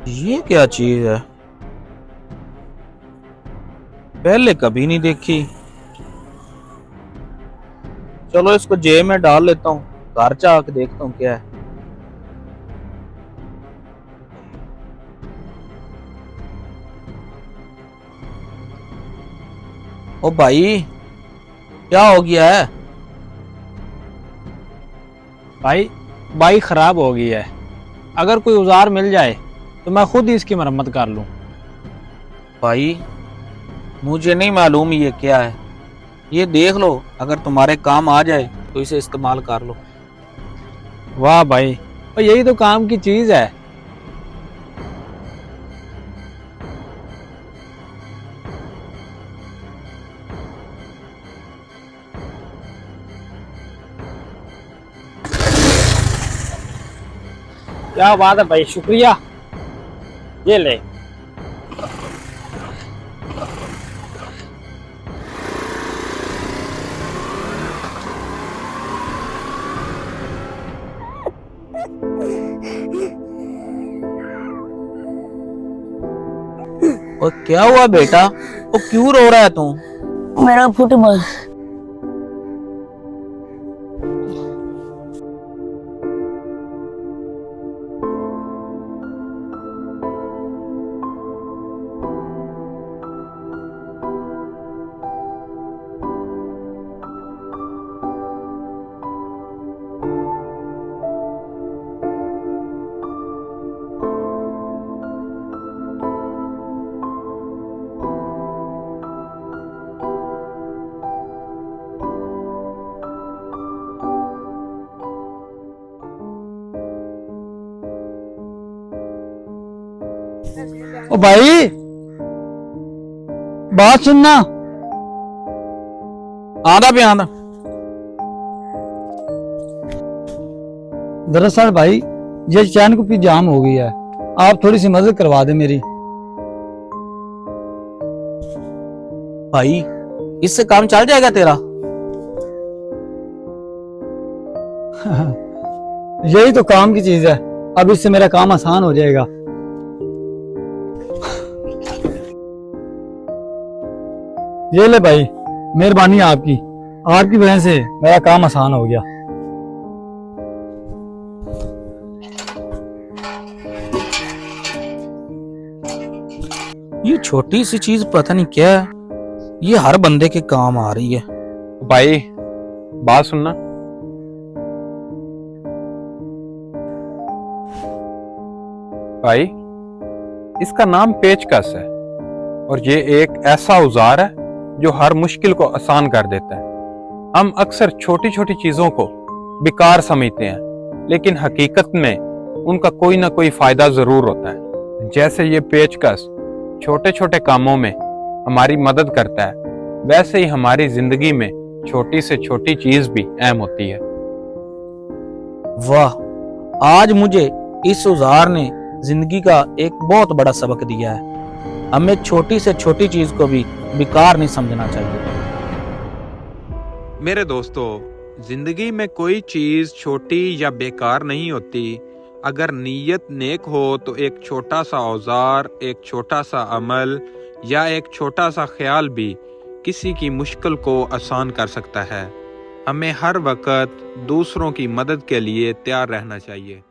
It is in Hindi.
ये क्या चीज है? पहले कभी नहीं देखी। चलो इसको जेब में डाल लेता हूँ, घर जाके देखता हूँ क्या है। ओ भाई, क्या हो गया है? भाई, बाइक खराब हो गई है। अगर कोई औजार मिल जाए तो मैं खुद ही इसकी मरम्मत कर लूं। भाई, मुझे नहीं मालूम ये क्या है। ये देख लो, अगर तुम्हारे काम आ जाए तो इसे इस्तेमाल कर लो। वाह भाई, और यही तो काम की चीज है। क्या बात है भाई, शुक्रिया। ये ले। और क्या हुआ बेटा? वो क्यों रो रहा है तू? मेरा फुटबॉल। ओ भाई, बात सुनना। आधा पे आधा। दरअसल भाई, ये चैन कुपी जाम हो गई है। आप थोड़ी सी मदद करवा दे मेरी। भाई, इससे काम चल जाएगा तेरा? यही तो काम की चीज है। अब इससे मेरा काम आसान हो जाएगा। ये ले भाई, मेहरबानी आपकी। आपकी वजह से मेरा काम आसान हो गया। ये छोटी सी चीज पता नहीं क्या है, ये हर बंदे के काम आ रही है। भाई, बात सुनना। भाई, इसका नाम पेचकस है और ये एक ऐसा औजार है जो हर मुश्किल को आसान कर देता है। हम अक्सर छोटी छोटी चीजों को बेकार समझते हैं, लेकिन हकीकत में उनका कोई ना कोई फायदा जरूर होता है। जैसे ये पेचकस छोटे छोटे कामों में हमारी मदद करता है, वैसे ही हमारी जिंदगी में छोटी से छोटी चीज भी अहम होती है। वाह, आज मुझे इस औजार ने जिंदगी का एक बहुत बड़ा सबक दिया है। हमें छोटी से छोटी चीज को भी बेकार नहीं समझना चाहिए। मेरे दोस्तों, जिंदगी में कोई चीज छोटी या बेकार नहीं होती। अगर नीयत नेक हो तो एक छोटा सा औजार, एक छोटा सा अमल या एक छोटा सा ख्याल भी किसी की मुश्किल को आसान कर सकता है। हमें हर वक्त दूसरों की मदद के लिए तैयार रहना चाहिए।